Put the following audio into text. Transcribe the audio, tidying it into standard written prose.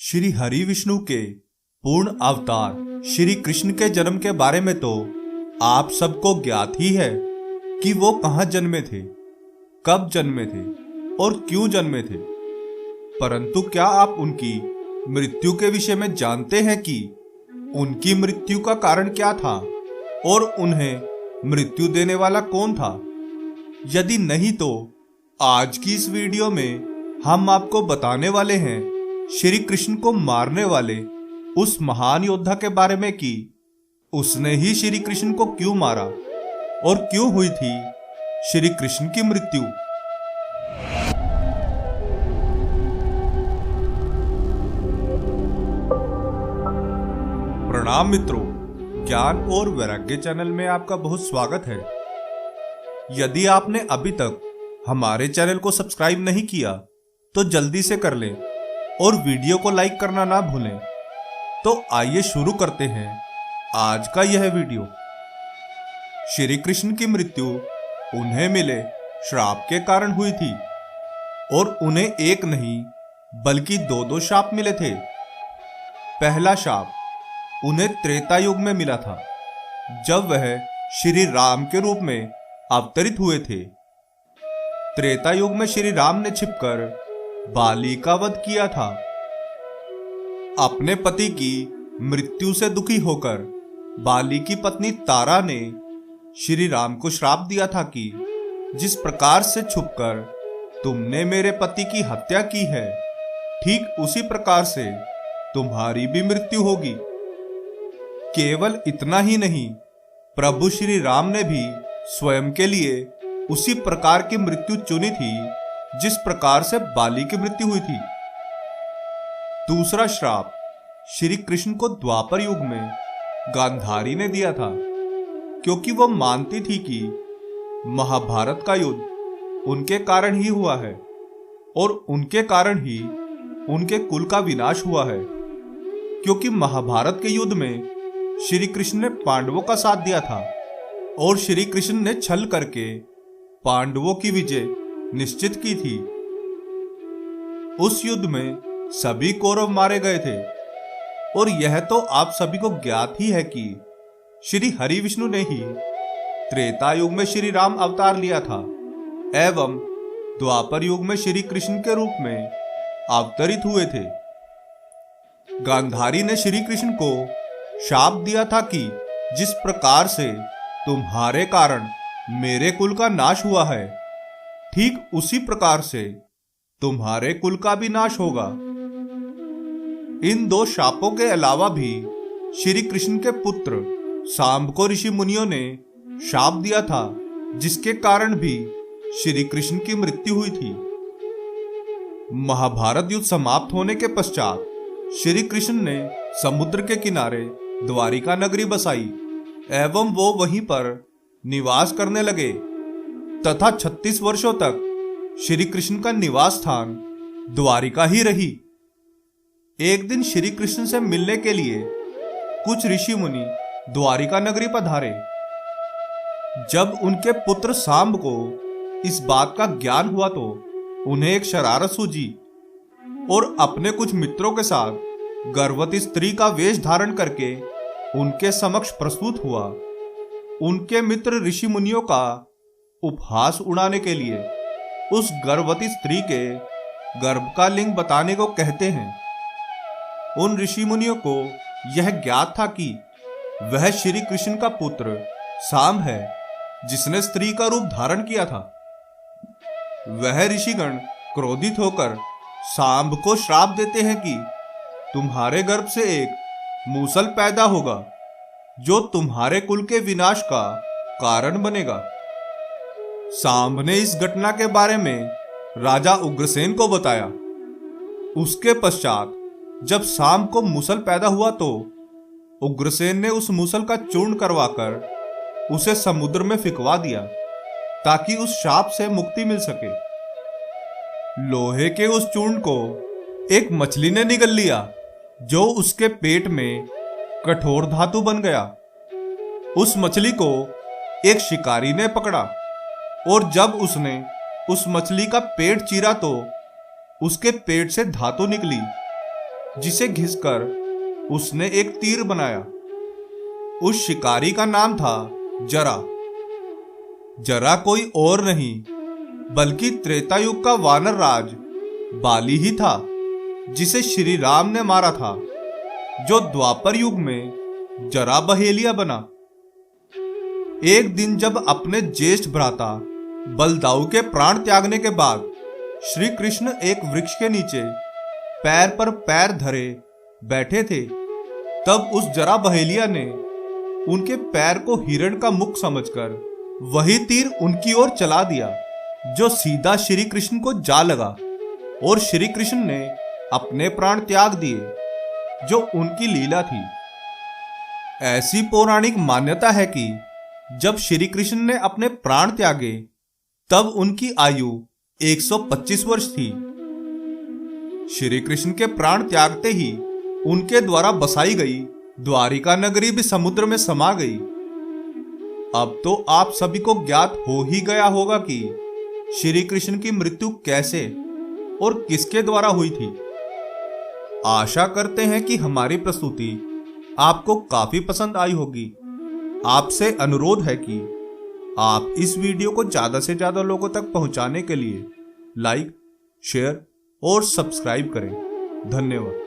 श्री हरि विष्णु के पूर्ण अवतार श्री कृष्ण के जन्म के बारे में तो आप सबको ज्ञात ही है कि वो कहाँ जन्मे थे, कब जन्मे थे और क्यों जन्मे थे। परंतु क्या आप उनकी मृत्यु के विषय में जानते हैं कि उनकी मृत्यु का कारण क्या था और उन्हें मृत्यु देने वाला कौन था? यदि नहीं तो आज की इस वीडियो में हम आपको बताने वाले हैं श्री कृष्ण को मारने वाले उस महान योद्धा के बारे में कि उसने ही श्री कृष्ण को क्यों मारा और क्यों हुई थी श्री कृष्ण की मृत्यु। प्रणाम मित्रों, ज्ञान और वैराग्य चैनल में आपका बहुत स्वागत है। यदि आपने अभी तक हमारे चैनल को सब्सक्राइब नहीं किया तो जल्दी से कर लें और वीडियो को लाइक करना ना भूलें। तो आइए शुरू करते हैं आज का यह वीडियो। श्री कृष्ण की मृत्यु उन्हें मिले श्राप के कारण हुई थी और उन्हें एक नहीं बल्कि दो श्राप मिले थे। पहला श्राप उन्हें त्रेता युग में मिला था, जब वह श्री राम के रूप में अवतरित हुए थे। त्रेता युग में श्री राम ने छिपकर बाली का वध किया था। अपने पति की मृत्यु से दुखी होकर बाली की पत्नी तारा ने श्री राम को श्राप दिया था कि जिस प्रकार से छुपकर तुमने मेरे पति की हत्या की है, ठीक उसी प्रकार से तुम्हारी भी मृत्यु होगी। केवल इतना ही नहीं, प्रभु श्री राम ने भी स्वयं के लिए उसी प्रकार की मृत्यु चुनी थी जिस प्रकार से बाली की मृत्यु हुई थी। दूसरा श्राप श्री कृष्ण को द्वापर युग में गांधारी ने दिया था, क्योंकि वह मानती थी कि महाभारत का युद्ध उनके कारण ही हुआ है और उनके कारण ही उनके कुल का विनाश हुआ है। क्योंकि महाभारत के युद्ध में श्री कृष्ण ने पांडवों का साथ दिया था और श्री कृष्ण ने छल करके पांडवों की विजय निश्चित की थी। उस युद्ध में सभी कौरव मारे गए थे और यह तो आप सभी को ज्ञात ही है कि श्री हरि विष्णु ने ही त्रेता युग में श्री राम अवतार लिया था एवं द्वापर युग में श्री कृष्ण के रूप में अवतरित हुए थे। गांधारी ने श्री कृष्ण को शाप दिया था कि जिस प्रकार से तुम्हारे कारण मेरे कुल का नाश हुआ है, ठीक उसी प्रकार से तुम्हारे कुल का भी नाश होगा। इन दो शापों के अलावा भी श्री कृष्ण के पुत्र सांब को ऋषि मुनियों ने शाप दिया था, जिसके कारण भी श्री कृष्ण की मृत्यु हुई थी। महाभारत युद्ध समाप्त होने के पश्चात श्री कृष्ण ने समुद्र के किनारे द्वारिका नगरी बसाई एवं वो वहीं पर निवास करने लगे तथा 36 वर्षों तक श्री कृष्ण का निवास स्थान द्वारिका ही रही। एक दिन श्री कृष्ण से मिलने के लिए कुछ ऋषि मुनि द्वारिका नगरी पधारे। जब उनके पुत्र सांब को इस बात का ज्ञान हुआ तो उन्हें एक शरारत सूझी और अपने कुछ मित्रों के साथ गर्भवती स्त्री का वेश धारण करके उनके समक्ष प्रस्तुत हुआ। उनके मित्र ऋषि मुनियों का उपहास उड़ाने के लिए उस गर्भवती स्त्री के गर्भ का लिंग बताने को कहते हैं। उन ऋषि मुनियों को यह ज्ञात था कि वह श्री कृष्ण का पुत्र सांब है, जिसने स्त्री का रूप धारण किया था। वह ऋषिगण क्रोधित होकर सांब को श्राप देते हैं कि तुम्हारे गर्भ से एक मूसल पैदा होगा जो तुम्हारे कुल के विनाश का कारण बनेगा। सांब ने इस घटना के बारे में राजा उग्रसेन को बताया। उसके पश्चात जब सांब को मूसल पैदा हुआ तो उग्रसेन ने उस मूसल का चूर्ण करवाकर उसे समुद्र में फिकवा दिया ताकि उस शाप से मुक्ति मिल सके। लोहे के उस चूर्ण को एक मछली ने निगल लिया, जो उसके पेट में कठोर धातु बन गया। उस मछली को एक शिकारी ने पकड़ा और जब उसने उस मछली का पेट चीरा तो उसके पेट से धातु निकली जिसे घिसकर उसने एक तीर बनाया। उस शिकारी का नाम था जरा। जरा कोई और नहीं बल्कि त्रेता युग का वानर राज बाली ही था, जिसे श्री राम ने मारा था, जो द्वापर युग में जरा बहेलिया बना। एक दिन जब अपने ज्येष्ठ भ्राता बलदाऊ के प्राण त्यागने के बाद श्री कृष्ण एक वृक्ष के नीचे पैर पर पैर धरे बैठे थे, तब उस जरा बहेलिया ने उनके पैर को हिरण का मुख समझकर वही तीर उनकी ओर चला दिया, जो सीधा श्री कृष्ण को जा लगा और श्री कृष्ण ने अपने प्राण त्याग दिए, जो उनकी लीला थी। ऐसी पौराणिक मान्यता है कि जब श्री कृष्ण ने अपने प्राण त्यागे तब उनकी आयु 125 वर्ष थी। श्री कृष्ण के प्राण त्यागते ही उनके द्वारा बसाई गई द्वारिका नगरी भी समुद्र में समा गई। अब तो आप सभी को ज्ञात हो ही गया होगा कि श्री कृष्ण की मृत्यु कैसे और किसके द्वारा हुई थी। आशा करते हैं कि हमारी प्रस्तुति आपको काफी पसंद आई होगी। आपसे अनुरोध है कि आप इस वीडियो को ज्यादा से ज्यादा लोगों तक पहुंचाने के लिए लाइक, शेयर और सब्सक्राइब करें। धन्यवाद।